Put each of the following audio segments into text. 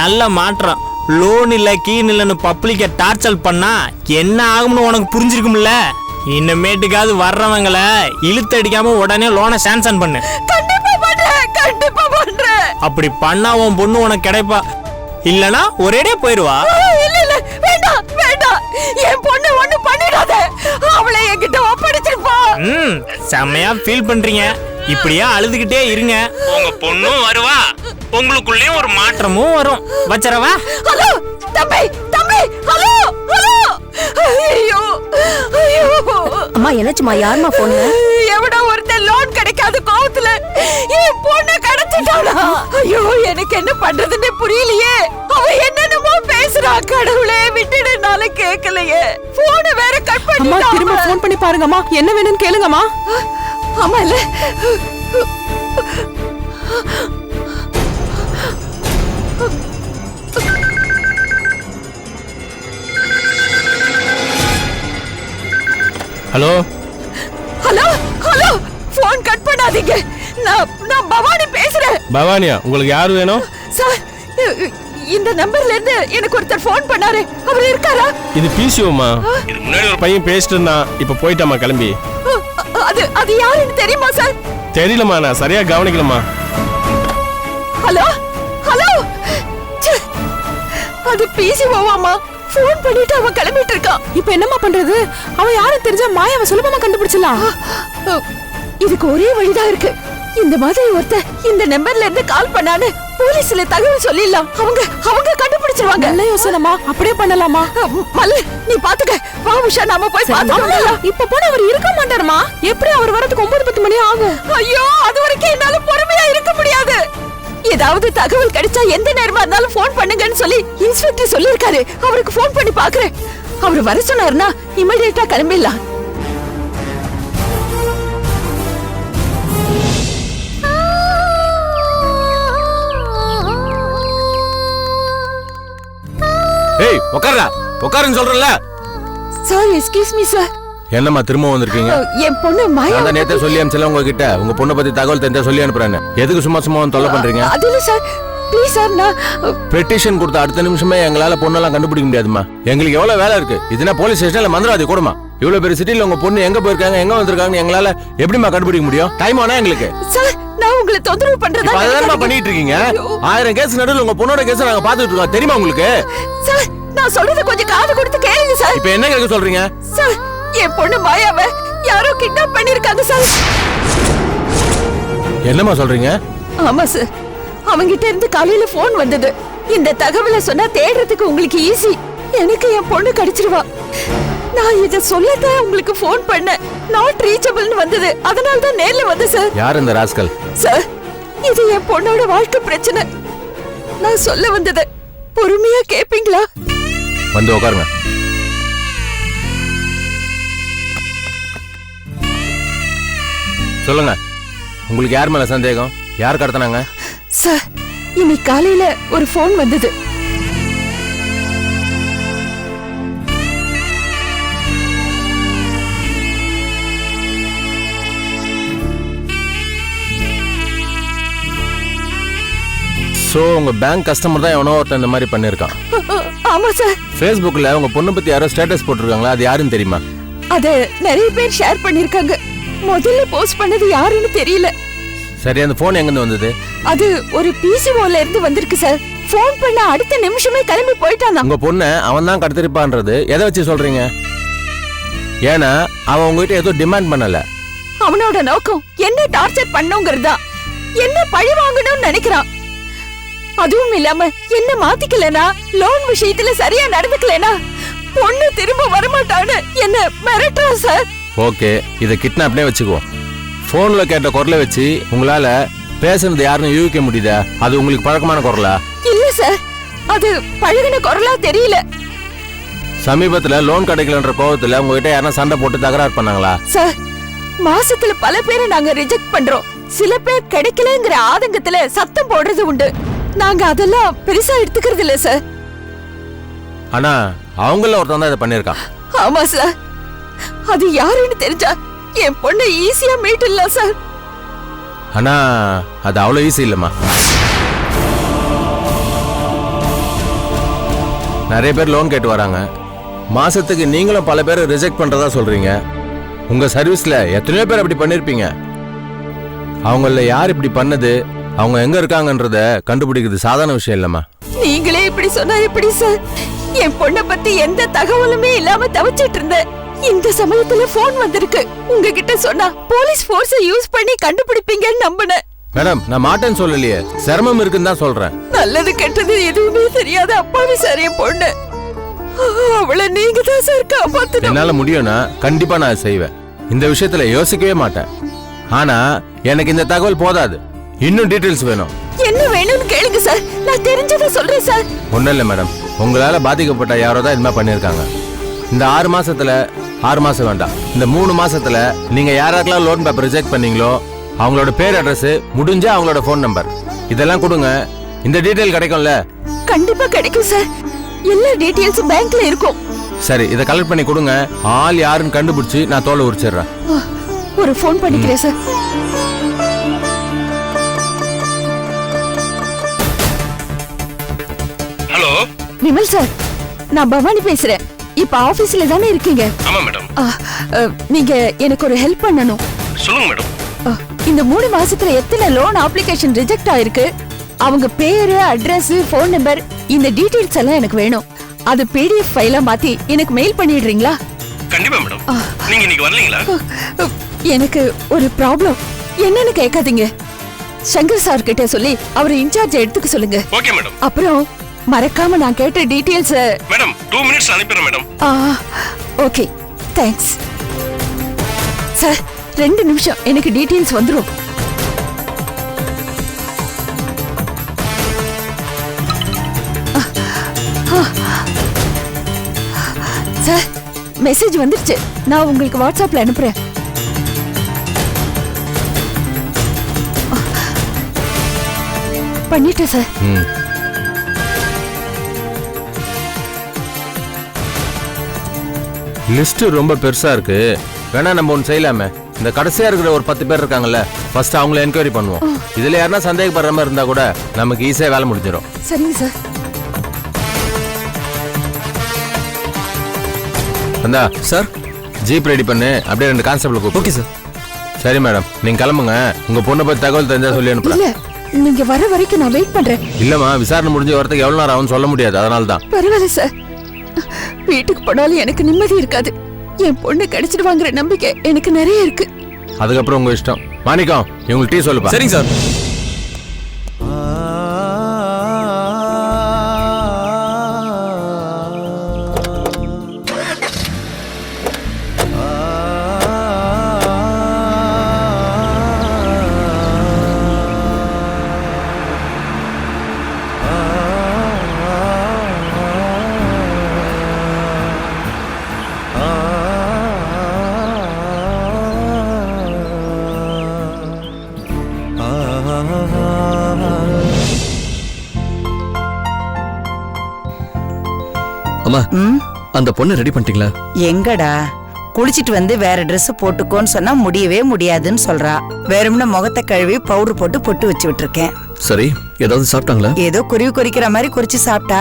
நல்ல மாற்றம். லோன் இல்ல கீன் இல்லன்னு பப்ளிக்க டார்ச்சர் பண்ணா என்ன ஆகும்னு உனக்கு புரிஞ்சிருக்கும்ல. இன்னமேட்டுக்காவது வர்றவங்கள இழுத்தடிக்காம உடனே லோனை சாங்ஷன் பண்ணு. கண்டிப்பா பண்றேன். அப்படி பண்ணா உன் பொண்ணு உனக்கு கிடைப்பா, இல்லனா ஒரேடியா போயிருவா. இல்ல இல்ல வேண்டாம் வேண்டாம், என் பொண்ணு ஒண்ணு பண்ணிடாத, அவளை என்கிட்ட ஒப்படைச்சிருப்பா. செம்மையா ஃபீல் பண்றீங்க. இப்படியா அழுதுகிட்டே இருங்க, உங்க பொண்ணும் வருவா, உங்களுக்குள்ளேயும் ஒரு மாற்றமும் வரும். வச்சரவா. ஹலோ தம்பி தம்பி, ஹலோ ஹலோ. ஐயோ ஐயோ அம்மா, என்னாச்சுமா? யாருமா போன்? எவடா ஒருத்தன் லோன் கிடைக்காத கோவத்துல என் பொண்ணு கடத்திட்டானா? ஐயோ எனக்கு என்ன பண்றதுன்னு புரியலையே. அவ என்னென்னமோ பேசுறா. கடவுளே விட்டுடுனால கேட்கலையே. போனை வேற கட் பண்ணிட்டா. அம்மா திரும்ப போன் பண்ணி பாருங்கம்மா, என்ன வேணும்னு கேளுங்கம்மா. ஆமா இல்ல. Hello hello hello, phone cut பண்ணாதீங்க. நான் பவானி பேசுறேன். பவானியா? உங்களுக்கு யார் வேணும்? சார், இந்த நம்பர்ல இருந்து எனக்கு ஒருத்தர் போன் பண்ணாரு. அவர் இருக்காரா? இது பிசிஓமா? இது முன்னாடி ஒரு பையன் பேசிட்டு இருந்தான், இப்ப போயிட்டாமா கிளம்பி. அது யாருன்னு தெரியுமா சார்? தெரியலமா, நான் சரியா கவனிக்கலமா. ஹலோ ஹலோ, அது பிசிஓவாமா? போன் பண்ணிட்டு அவன் கிளம்பிட்டு இருக்கான். இப்ப என்னம்மா பண்றது? அவன் யாரும் தெரிஞ்சா மாயாவை சுலபமா கண்டுபிடிச்சலாம். இதுக்கு ஒரே வழிதான் இருக்கு. இந்த மாதிரி ஒருத்தர் இந்த நம்பர்ல இருந்து கால் பண்ணானு போலீஸ்ல தகவல் சொல்லிடலாம். அவங்க கண்டுபிடிச்சிருவாங்க. நல்ல யோசனைமா, அப்படியே பண்ணலாமா? மல்லு நீ பாத்துக்க. வா உஷா, நாம போய் பாத்துக்கலாம். இப்ப போன அவர் இருக்க மாட்டாருமா. எப்படி அவர் வரதுக்கு 9-10 மணி ஆகும். ஐயோ, அது வரைக்கும் என்னால பொறுமையா இருக்க முடியாது. ஏதாவது தகவல் கிடைச்சா எந்த நேரமா இருந்தாலும் போன் பண்ணுங்கன்னு சொல்லி இன்ஸ்பெக்டர் சொல்லிருக்காரு. அவருக்கு போன் பண்ணி பாக்குறேன். அவர் வர சொன்னாருன்னா இமிடியேட்டா கிளம்பிடலாம். ஏய் உட்கார்றா, உட்காருன்னு சொல்றல. Sir, excuse me sir. என்னம்மா திரும்ப வந்திருக்கீங்க? என் பொண்ணு மாயா. நான் நேத்தே சொல்லி அனுப்பிச்சல உங்ககிட்ட, உங்க பொண்ணை பத்தி தகவல் தெரிஞ்சா சொல்லி அனுப்புறேன்னு. எதுக்கு சும்மா சும்மா தொல்லை பண்றீங்க? அது இல்ல சார், ப்ளீஸ் சார். நான் பெட்டிஷன் கொடுத்த அடுத்த நிமிஷமே எங்களால பொண்ணெல்லாம் கண்டுபிடிக்க முடியாதுமா. எங்களுக்கு எவ்வளவு வேலை இருக்கு. இதுனா போலீஸ் ஸ்டேஷன்ல மந்திராதி கூடமா. இவ்வளவு பெரிய சிட்டில உங்க பொண்ணு எங்க போயிருக்காங்க, எங்க வந்திருக்காங்க, எங்களால எப்படிமா கண்டுபிடிக்க முடியும்? டைம் ஆனா எங்களுக்கு. சார், நான் உங்களை தொந்தரவு பண்றதா அதெல்லாம் பண்ணிட்டு இருக்கீங்க. 1000 கேஸ் நடுவுல உங்க பொண்ணோட கேஸ் நாங்க பாத்துட்டு இருக்கோம், தெரியுமா உங்களுக்கு? சார், நான் சொல்றது கொஞ்சம் காது கொடுத்து கேளுங்க சார். இப்போ என்ன கேட்க சொல்றீங்க? சார், என் பொண்ணு மாயாவை யாரோ கிட்னாப் பண்ணிருக்காங்க சார். என்னமா சொல்றீங்க? ஆமா சார், அவங்கிட்ட இருந்து காலையில போன் வந்தது. இந்த தகவலை சொன்னா தேடுறதுக்கு உங்களுக்கு ஈஸி. எனக்கு என் பொண்ணு கிடைச்சிருவா. நான் இத சொல்லதான் உங்களுக்கு போன் பண்ணேன். நாட் ரீச்சபிள்னு வந்தது, அதனால தான் நேர்ல வந்து சார். யார் இந்த ராஸ்கல்? சார், இது என் பொண்ணோட வாழ்க்கை பிரச்சனை. நான் சொல்ல வந்தது பொறுமையா கேப்பீங்களா? வந்து உட்காருங்க. சொல்லுங்க, உங்களுக்கு யார் மேல சந்தேகம்? யார் கடத்தினாங்க? சார், இன்னைக்கு காலையில ஒரு போன் வந்தது. சோ உங்க பேங்க் கஸ்டமர் தான் எவனோ ஒருத்தன் இந்த மாதிரி பண்ணிருக்கான். ஆமா சார். Facebookல உங்க பொண்ணு பத்தி யாரோ ஸ்டேட்டஸ் போட்டுருக்காங்களா? அது யாருன்னு தெரியுமா? அத நிறைய பேர் ஷேர் பண்ணிருக்காங்க. முதல்ல போஸ்ட் பண்ணது யாருன்னு தெரியல. சரி, அந்த போன் எங்க இருந்து வந்தது? அது ஒரு பிசிஓல இருந்து வந்திருக்கு சார். போன் பண்ண அடுத்த நிமிஷமே கிளம்பி போயிட்டான். உங்க பொண்ணு அவன் தான் கடத்திருப்பான்றது எதை வச்சு சொல்றீங்க? ஏன்னா அவன் உங்ககிட்ட ஏதோ டிமாண்ட் பண்ணல. அவனோட நோக்கம் என்ன டார்ச்சர் பண்ணுங்கிறதா, என்ன பழி வாங்கணும்னு நினைக்கிறான். அதுவும் இல்லாம என்ன மாத்திக்கலனா, லோன் விஷயத்துல சரியா நடந்துக்கலனா பொண்ணு திரும்ப வரமாட்டான்னு என்ன மிரட்டுறா சார். ஓகே, இத கிட்னாப்னே வச்சுக்குவோம். போன்ல கேட்ட குரலை வச்சு உங்களால பேசுறது யாருன்னு யூகிக்க முடியுதா? அது உங்களுக்கு பழக்கமான குரலா? இல்ல சார், அது பழகின குரலா தெரியல. சமீபத்துல லோன் கிடைக்கலன்ற கோவத்துல உங்ககிட்ட யாரும் சண்டை போட்டு தகராறு பண்ணாங்களா? சார், மாசத்துல பல பேரை நாங்க ரிஜெக்ட் பண்றோம். சில பேர் கிடைக்கலங்கிற ஆதங்கத்துல சத்தம் போடுறது உண்டு. நாங்க அதெல்லாம் பெருசா எடுத்துக்கிறது இல்ல சார். ஆனா அவங்கள ஒருத்தன் தான் இதை பண்ணிருக்கான். ஆமா சார், அது யாருன்னு தெரிஞ்சா என் பொண்ணை ஈஸியா மீட்டிடலாம் சார். ஆனா அது அவ்வளவு ஈஸி இல்லம்மா. நிறைய பேர் லோன் கேட்டு வராங்க. மாசத்துக்கு நீங்களும் பல பேர் ரிஜெக்ட் பண்றதா சொல்றீங்க. உங்க சர்வீஸ்ல எத்தனையோ பேர் அப்படி பண்ணிருப்பீங்க. அவங்கள யார் இப்படி பண்ணது, அவங்க எங்க இருக்காங்கன்றத கண்டுபிடிக்கிறது சாதாரண விஷயம் இல்லம்மா. நீங்களே இப்படி சொன்னா எப்படி சார்? என் பொண்ணை பத்தி எந்த தகவலுமே இல்லாம தவிச்சிட்டு இருந்தேன். இந்த சமயத்துல போன் வந்திருக்கு. உங்ககிட்ட சொன்னா போலீஸ் போர்ஸை யூஸ் பண்ணி கண்டுபிடிப்பீங்கன்னு நம்பினேன். மேடம், நான் மாட்டேன்னு சொல்லலையே, சிரமம் இருக்குன்னு தான் சொல்றேன். நல்லது கெட்டது எதுவுமே தெரியாத அப்பாவி சார் என் பொண்ணு. அவளை நீங்க தான் சார் காப்பாத்தணும். என்னால முடியும்னா கண்டிப்பா நான் செய்வேன். இந்த விஷயத்துல யோசிக்கவே மாட்டேன். ஆனா எனக்கு இந்த தகவல் போதாது, இன்னும் டீடைல்ஸ் வேணும். என்ன வேணும்னு கேளுங்க சார், நான் தெரிஞ்சதை சொல்றேன் சார். ஒன்றும் இல்லை மேடம், உங்களால பாதிக்கப்பட்ட யாரோ தான் இது மாதிரி பண்ணியிருக்காங்க. இந்த 6 மாசத்துல 6 மாசம் வேண்டாம், இந்த 3 மாசத்துல நீங்க யாராருக்கெல்லாம் லோன் பேப்பர் ரிஜெக்ட் பண்ணீங்களோ அவங்களோட பேர், அட்ரஸ், முடிஞ்சா அவங்களோட ஃபோன் நம்பர் இதெல்லாம் கொடுங்க. இந்த டீடைல் கிடைக்கும்ல? கண்டிப்பா கிடைக்கும் சார். எல்லா டீடைல்ஸும் பேங்க்ல இருக்கும். சரி, இதை கலெக்ட் பண்ணி கொடுங்க. ஆள் யாருன்னு கண்டுபிடிச்சு நான் தோலை உரிச்சிடுறேன். ஒரு ஃபோன் பண்ணிக்கிறேன் சார். ஹலோ விமல் சார், நான் பவானி பேசுறேன். இப்ப ஆபீஸ்ல தானே இருக்கீங்க? ஆமா மேடம். நீங்க எனக்கு ஒரு ஹெல்ப் பண்ணணும். சொல்லுங்க மேடம். இந்த 3 மாசத்துல எத்தனை லோன் அப்ளிகேஷன் ரிஜெக்ட் ஆயிருக்கு, அவங்க பேரு, அட்ரஸ், ஃபோன் நம்பர், இந்த டீடைல்ஸ் எல்லாம் எனக்கு வேணும். அது PDF ஃபைலா மாத்தி எனக்கு மெயில் பண்ணிடுறீங்களா? கண்டிப்பா மேடம். நீங்க இன்னைக்கு வரலீங்களா? எனக்கு ஒரு ப்ராப்ளம். என்னன்னு கேட்காதீங்க. சங்கர் சார் கிட்ட சொல்லி அவரை இன்சார்ஜ் எடுத்துக்க சொல்லுங்க. Okay madam. அப்புறம் மறக்காம நான் கேட்ட டீடைல்ஸ். மேடம் 2 மினிட்ஸ் அனுப்பிடுறேன் மேடம். Okay, thanks sir. 2 நிமிஷம், எனக்கு டீடைல்ஸ் வந்துரும். சார், மெசேஜ் வந்துருச்சு. நான் உங்களுக்கு வாட்ஸ்அப்ல அனுப்புறேன். பண்ணிட்டேன் சார். லிஸ்ட் ரொம்ப பெருசா இருக்கு. வேணா நம்ம ஒன்று செய்யலாமே, இந்த கடைசியா இருக்கிற ஒரு 10 பேர் இருக்காங்கல்ல, ஃபர்ஸ்ட் அவங்கள என்கொயரி பண்ணுவோம். இதுல யாருன்னா சந்தேகப்படுற மாதிரி இருந்தா கூட நமக்கு ஈஸியா வேலை முடிஞ்சிடும். சரிங்க சார். வந்தா சார், ஜீப் ரெடி பண்ணு, அப்படியே 2 கான்ஸ்டபிள் கூப்பிடு. Okay sir. சரி மேடம், நீங்க கிளம்புங்க. உங்க பொண்ணை பத்தி தகவல் தெரிஞ்சா சொல்லி அனுப்புறேன். இல்ல, நீங்க வர வரைக்கும் நான் வெயிட் பண்றேன். இல்லம்மா, விசாரணை முடிஞ்ச வரதுக்கு எவ்வளவு நேரம் ஆகும்னு சொல்ல முடியாது, அதனால தான். பரவாயில்ல சார், வீட்டுக்கு போனாலும் எனக்கு நிம்மதி இருக்காது. என் பொண்ணு கிடைச்சிடுவாங்கிற நம்பிக்கை எனக்கு நிறைய இருக்கு. அதுக்கப்புறம் உங்க இஷ்டம். மாணிக்கம், இவங்களுக்கு டீ சொல்லுப்பா. சரிங்க சார். அம்மா, அந்த பொண்ணை ரெடி பண்ணிட்டீங்களா? எங்கடா, குளிச்சிட்டு வந்து வேற Dress போட்டுக்கோன்னு சொன்னா முடியவே முடியாதுன்னு சொல்றா. வேறும்னா முகத்தை கழுவி பவுடர் போட்டு பொட்டு வச்சு விட்டுருக்கேன். சரி, ஏதாவது சாப்பிட்டாங்களா? ஏதோ குருவி குறிக்கிற மாதிரி குறிச்சு சாப்பிட்டா.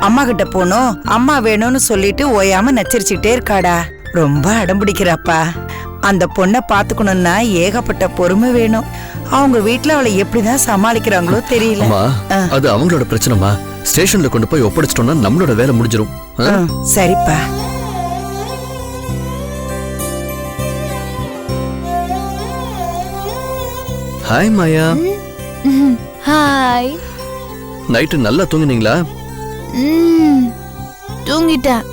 அம்மா கிட்ட போனோம், அம்மா வேணும்னு சொல்லிட்டு ஓயாம நச்சரிச்சுட்டே இருக்காடா. ரொம்ப அடம்பிடிக்கிறாப்பா. அந்த பொண்ணை பாத்துக்கணும்னா ஏகப்பட்ட பொறுமை வேணும். அவங்க வீட்டுல அவளை எப்படிதான் சமாளிக்கிறாங்களோ தெரியல. அது அவங்களோட பிரச்சனைமா. ஸ்டேஷன்ல கொண்டு போய் ஒப்படைச்சிட்டோம்னா நம்மளோட வேலை முடிஞ்சிரும். சரிப்பா. ஹாய் மாயா. ஹாய். நைட்டு நல்லா தூங்குனீங்களா? தூங்கிட்டேன்.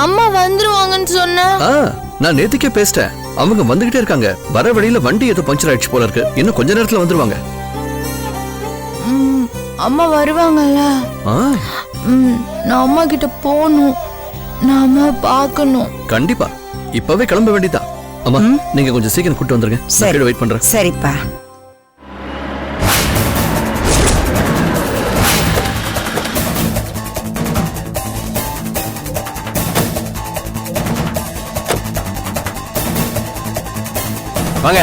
அம்மா வந்துருவாங்கன்னு சொன்னா. நான் நேத்துக்கே பேசிட்டேன். அவங்க வந்துகிட்டே இருக்காங்க. வர வழியில வண்டி ஏதோ பஞ்சர் ஆயிடுச்சு போல இருக்கு. இன்னும் கொஞ்ச நேரத்துல வந்துருவாங்க. அம்மா வருவாங்கல்ல? நான் அம்மா கிட்ட போகணும். நான் அம்மா பார்க்கணும். கண்டிப்பா இப்பவே கிளம்ப வேண்டியதான். அம்மா, நீங்க கொஞ்சம் சீக்கிரம் கூட்டு வந்துருங்க. சரி, வெயிட் பண்றேன். சரிப்பா. வாங்க.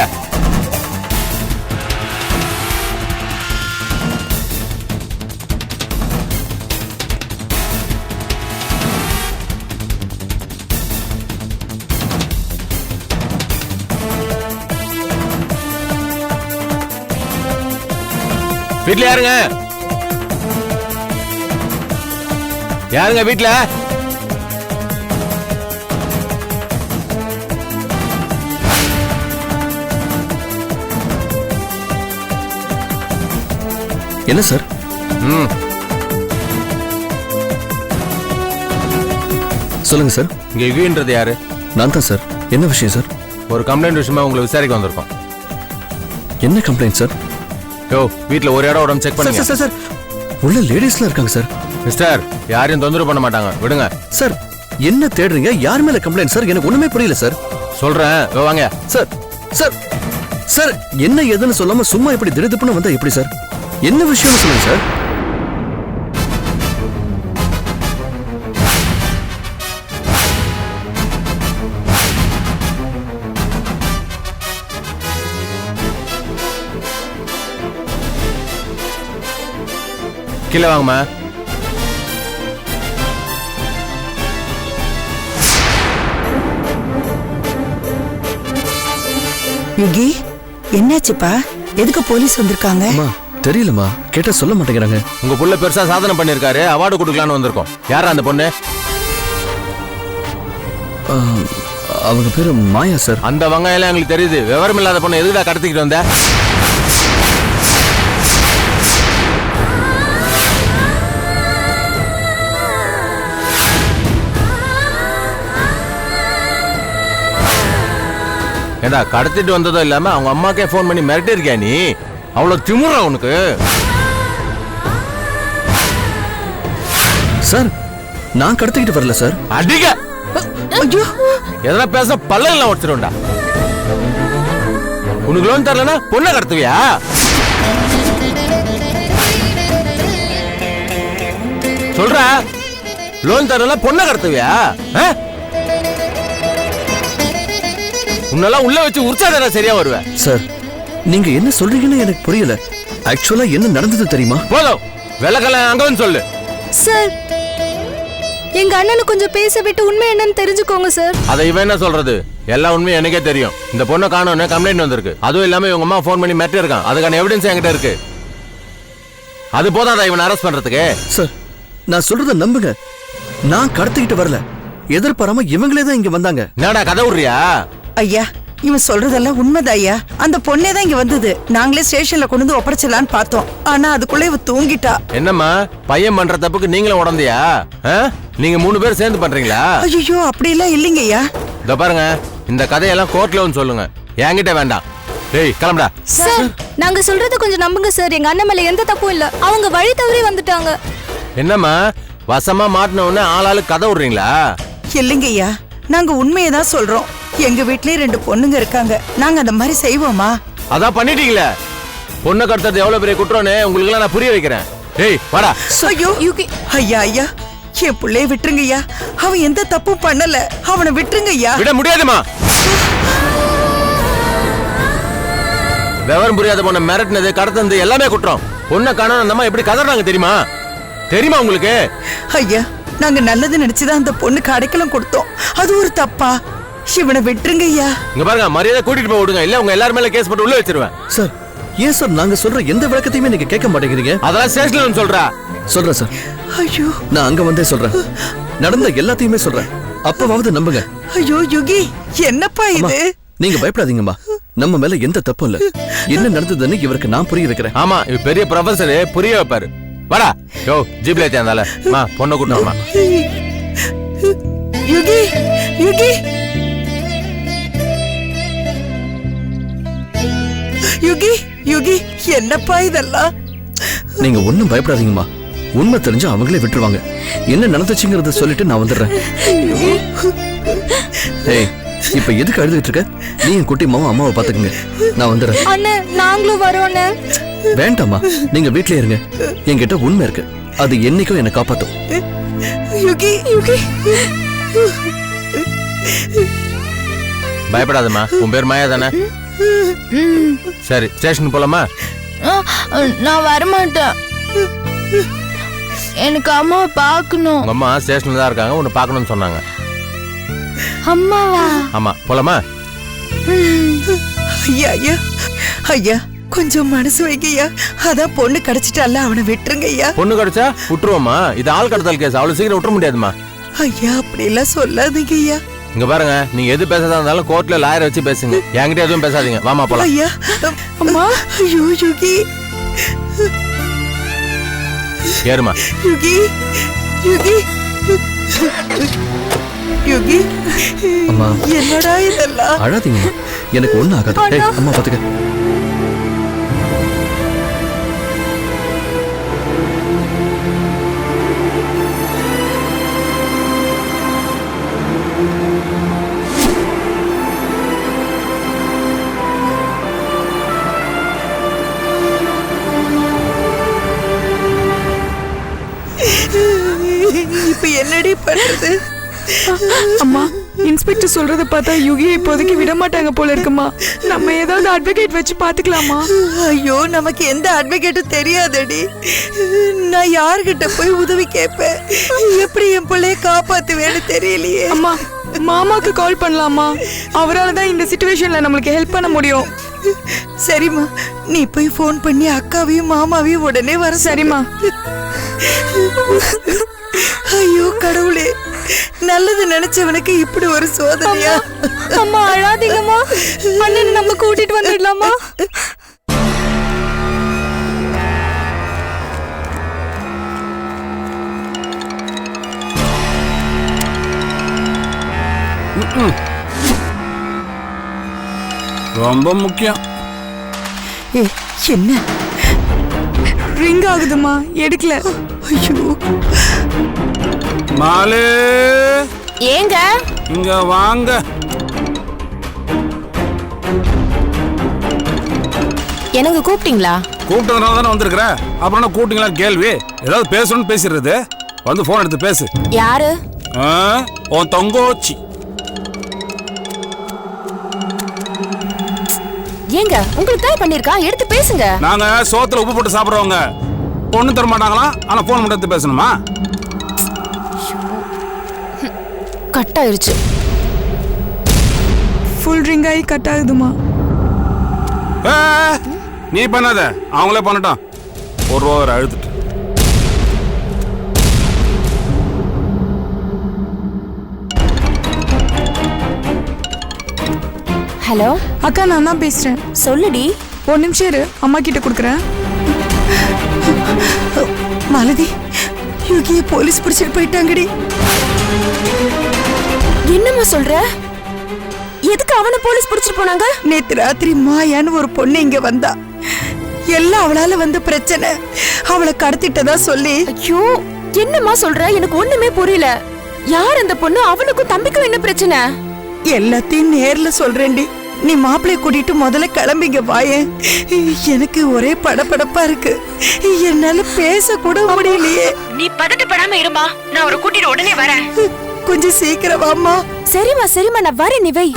வீட்ல யாருங்க? யாருங்க வீட்ல? என்ன சார்? ம் சொல்லுங்க சார். இங்க யுகின்றது யாரு? நான் தான் சார். என்ன விஷயம் சார்? ஒரு கம்ப்ளைண்ட் விஷயமா உங்களை விசாரிக்க வந்திருக்கோம். என்ன கம்ப்ளைண்ட் சார்? யோ வீட்ல ஒரு இடம் உடம்பு செக் பண்ணுங்க. சார் சார் உள்ள லேடிஸ்லாம் இருக்காங்க சார். மிஸ்டர் யாரையும் தொந்தரவு பண்ண மாட்டாங்க, விடுங்க. சார் என்ன தேடுறீங்க? யார் மேல கம்ப்ளைண்ட் சார்? எனக்கு ஒண்ணுமே புரியல சார். சொல்றேன், வாங்க. சார் சார் சார் என்ன ஏதுன்னு சொல்லாம சும்மா இப்படி திடுதிப்புன்னு வந்தா எப்படி சார்? என்ன விஷயம்னு சொல்லுங்க சார். கீழே வாங்கம்மா. யுகி என்னாச்சுப்பா? எதுக்கு போலீஸ் வந்திருக்காங்க? அம்மா தெரியலம்மா, கேட்டா சொல்ல மாட்டேங்கிறாங்க. உங்க புள்ள பெருசா சாதனை பண்ணிருக்காரு, அவார்டு கொடுக்கலான்னு வந்திருக்கோம். யாரா அந்த பொண்ணு? அவங்க பேரு மாயா சார். அந்த வங்காயம் எங்களுக்கு தெரியுது. விவரம் இல்லாத பொண்ணு எதுக்குடா கடத்திக்கிட்டு வந்த? ஏடா கடத்திட்டு வந்ததும் இல்லாம அவங்க அம்மாக்கே போன் பண்ணி மிரட்டி இருக்கியா நீ? அவ்வளவு திமுறா உனக்கு? சார் நான் கடத்திக்கிட்டு வரல சார். அடிக்க எதனா பேச பல்ல உடச்சிருண்டா. உனக்கு லோன் தரலனா பொண்ணை கடத்துவியா? சொல்ற லோன் தரல பொண்ணை கடத்துவியா? உன்னெல்லாம் உள்ள வச்சு உற்சாகம் சரியா வருவேன். சார் நீங்க என்ன சொல்றீங்கன்னு எனக்கு புரியல. ஆக்சுவலா என்ன நடந்தது தெரியுமா? போதும் வெள்ளக்கல அங்க வந்து சொல்லு. சார் எங்க அண்ணனு கொஞ்சம் பேச விட்டு உண்மை என்னன்னு தெரிஞ்சுக்கோங்க சார். அதை இவன் என்ன சொல்றது? எல்லா உண்மையும் எனக்கே தெரியும். இந்த பொண்ணை காணோன்னு கம்ப்ளைண்ட் வந்திருக்கு. அதுவும் இல்லாம இவங்க அம்மா போன் பண்ணி மிரட்டி இருக்கான். அதுக்கான எவிடன்ஸ் என்கிட்ட இருக்கு. அது போதாதா இவன் அரெஸ்ட் பண்றதுக்கு? சார் நான் சொல்றத நம்புங்க. நான் கடத்திக்கிட்டு வரல. எதிர்பாராம இவங்களே தான் இங்க வந்தாங்க. என்னடா கதை விடுறியா? ஐயா இவன் சொல்றதெல்லாம் உண்மைதான் ஐயா. அந்த பொண்ணே தான் இங்க வந்தது. நாங்களே ஸ்டேஷன்ல கொண்டு வந்து ஒப்படைச்சலான்னு பார்த்தோம். ஆனா அதுக்குள்ள இவ தூங்கிட்டா. என்னம்மா பையன் பண்ற தப்புக்கு நீங்களும் உடந்தியா? நீங்க 3 பேர் சேர்ந்து பண்றீங்களா? ஐயோ அப்படி எல்லாம் இல்லைங்க ஐயா. இத பாருங்க, இந்த கதையெல்லாம் கோர்ட்ல வந்து சொல்லுங்க, என்கிட்ட வேண்டாம். டேய் கிளம்புடா. சார் நாங்க சொல்றத கொஞ்சம் நம்புங்க சார். எங்க அண்ணன் மேல எந்த தப்பும் இல்ல. அவங்க வழி தவறி வந்துட்டாங்க. என்னம்மா வசமா மாட்டின உடனே ஆளாளு கதை விடுறீங்களா? இல்லைங்க ஐயா, நாங்க உண்மையை தான் சொல்றோம். எங்க வீட்லயே 2 பொண்ணுங்க இருக்காங்க. நாங்க அந்த மாதிரி செய்வோமா? அதான் பண்ணிட்டீங்களே. பொண்ணை கடத்தது எவ்வளவு பெரிய குற்றம்னு உங்களுக்கு எல்லாம் நான் புரிய வைக்கிறேன். டேய் வாடா. ஐயோ ஐயா ஐயா என் பிள்ளைய விட்டுருங்க ஐயா. அவன் எந்த தப்பும் பண்ணல. அவனை விட்டுருங்க ஐயா. விட முடியாதுமா. விவரம் புரியாத பொண்ணை மிரட்டினது கடத்தது எல்லாமே குற்றம். பொண்ணை காணோம் அந்த அம்மா எப்படி கதறாங்க தெரியுமா? தெரியுமா உங்களுக்கு? ஐயா நாங்க நல்லது நினைச்சுதான் அந்த பொண்ணுக்கு அடைக்கலம் கொடுத்தோம். அது ஒரு தப்பா? இவனை விட்டுருங்க ஐயா. இங்க பாருங்க, மரியாதை கூட்டிட்டு போய் விடுங்க. இல்ல உங்க எல்லாரும் மேல கேஸ் போட்டு உள்ள வச்சிருவேன். சார் ஏன் சார் நாங்க சொல்ற எந்த விளக்கத்தையுமே நீங்க கேட்க மாட்டேங்கிறீங்க? அதெல்லாம் ஸ்டேஷன்ல சொல்றா. சொல்றேன் சார். ஐயோ நான் அங்க வந்தே சொல்றேன். நடந்த எல்லாத்தையுமே சொல்றேன். அப்பவாவது நம்புங்க. ஐயோ யுகி என்னப்பா இது? நீங்க பயப்படாதீங்கம்மா. நம்ம மேல எந்த தப்பும் இல்ல. என்ன நடந்ததுன்னு இவருக்கு நான் புரிய வைக்கிறேன். ஆமா இவ பெரிய ப்ரொஃபசர், புரிய வைப்பாரு. வாடா. யோ ஜீப்ல ஏத்தாந்தால மா பொண்ணை கூட்டமா. யுகி யுகி யுகி யுகி என்னப்பா இதெல்லாம்? நீங்க ஒண்ணும் பயப்படாதீங்கம்மா. உண்மை தெரிஞ்சா அவங்களே விட்டுருவாங்க. என்ன நடந்துச்சுங்கறத சொல்லிட்டு நான் வந்துடுறேன். ஏய் இப்ப எதுக்கு அழுதுகிட்டு இருக்க? நீ என் குட்டி மாமா அம்மாவை பாத்துக்கங்க. நான் வந்துடுறேன். அண்ணே நாங்களும் வரோண்ணே. வேண்டாமா, நீங்க வீட்லயே இருங்க. என்கிட்ட உண்மை இருக்கு. அது என்னைக்கும் என்னை காப்பாத்தும். Yuqi Yuqi பயப்படாதம்மா. உன் பேர் மாயா தானே? சரி ஸ்டேஷன் போலாமா? நான் வரமாட்டேன். எனக்கு அம்மாவை பார்க்கணும். உங்க அம்மா ஸ்டேஷன்ல தான் இருக்காங்க. உன்னை பார்க்கணும்னு சொன்னாங்க. அம்மாவா? ஆமா போலாமா? ஐயா ஐயா ஐயா கொஞ்சம் மனசு வைங்கய்யா. அதான் பொண்ணு கிடைச்சிட்டால, அவனை விட்டுருங்க ஐயா. பொண்ணு கிடைச்சா விட்டுருவோமா? இது ஆள் கடத்தல் கேஸ், அவ்வளவு சீக்கிரம் விட்டுற முடியாதுமா. ஐயா அப்படி எல்லாம் சொல்லாதீங்க ஐயா. இங்க பாருங்க, நீங்க எது பேசுறதா இருந்தாலும் கோர்ட்ல லாயர் வச்சு பேசுங்க. என்கிட்ட எதுவும் பேசாதீங்க. வாமா போலாம். ஐயா அம்மா ஐயோ யுகி ஏறுமா. யுகி யுகி யுகி அம்மா. என்னடா இதெல்லாம்? அழாதீங்கம்மா, எனக்கு ஒண்ணு ஆகாது. ஏய், அம்மா பாத்துக்க. இப்ப என்னடி பண்றது? அம்மா, இன்ஸ்பெக்டர் சொல்றத பார்த்தா யுகியை இப்போதைக்கு விட மாட்டாங்க போல இருக்குமா. நம்ம ஏதாவது அட்வொகேட் வச்சு பாத்துக்கலாமா? ஐயோ நமக்கு எந்த அட்வொகேட்டும் தெரியாதடி. நான் யார்கிட்ட போய் உதவி கேட்பேன்? எப்படி என் பிள்ளைய காப்பாத்துவேன்னு தெரியலையே. அம்மா, மாமாக்கு கால் பண்ணலாமா? அவரால் தான் இந்த சிச்சுவேஷன்ல நம்மளுக்கு ஹெல்ப் பண்ண முடியும். சரிம்மா, நீ போய் ஃபோன் பண்ணி அக்காவையும் மாமாவையும் உடனே வர. சரிம்மா. ஐயோ கடவுளே, நல்லது நினைச்சவனுக்கு இப்படி ஒரு சோதனையா? அம்மா அழாதீங்கம்மா, அண்ணன் நம்ம கூட்டிட்டு வந்துடலாமா? ரொம்ப முக்கியம். என்ன ரிங் ஆகுதுமா, எடுக்கல. ஐயோ மாலு, ஏங்க இங்க வாங்க. எனக்கு கூப்பிட்டீங்களா? கூப்பிட்டதுனால தானே வந்திருக்கிற. அப்புறம் என்ன கூப்பிட்டீங்களா கேள்வி? ஏதாவது பேசணும்னு பேசிடுறது. வந்து போன் எடுத்து பேசு. யாரு? உன் தங்கோச்சி. ஏங்க உங்களுக்கு தான் பண்ணிருக்கா, எடுத்து பேசுங்க. நாங்க சோத்துல உப்பு போட்டு சாப்பிடுறவங்க. பொண்ணு தர மாட்டாங்களா? ஆனா போன் மட்டும் எடுத்து பேசணுமா? கட் ஆயிருச்சு. ஃபுல் ரிங் ஆகி கட் ஆகுதுமா. நீ பண்ணாத, அவங்களே பண்ணட்டும். ஒரு ரூபா அழுத்துட்டு. ஹலோ அக்கா, நான் தான் பேசுறேன். சொல்லுடி. ஒரு நிமிஷம் இரு, அம்மா கிட்ட கொடுக்குறேன். மாலதி, யுகியை போலீஸ் பிடிச்சிட்டு போயிட்டாங்கடி. என்னம்மா சொல்ற? எதுக்கு அவனை போலீஸ் பிடிச்சிட்டு போனாங்க? நேத்து ராத்திரி மாயான்னு ஒரு பொண்ணு இங்க வந்தா. எல்லாம் அவளால வந்த பிரச்சனை. அவளை கடத்திட்டதா சொல்லி. ஐயோ, என்னம்மா சொல்ற? எனக்கு ஒண்ணுமே புரியல. யார் அந்த பொண்ணு? அவனுக்கும் தம்பிக்கும் என்ன பிரச்சனை? எல்லாத்தையும் நேர்ல சொல்றேன்டி. நீ மாப்பிள்ளைய கூட்டிட்டு முதல்ல கிளம்பிங்க வாயேன். எனக்கு ஒரே படபடப்பா இருக்கு. என்னால பேச கூட முடியலையே. நீ பதட்டப்படாம இருமா, நான் அவரை கூட்டிட்டு உடனே வரேன். கொஞ்சம் சீக்கிரம் வாம்மா. சரிம்மா சரிம்மா, நான் வரேன். நீ வை.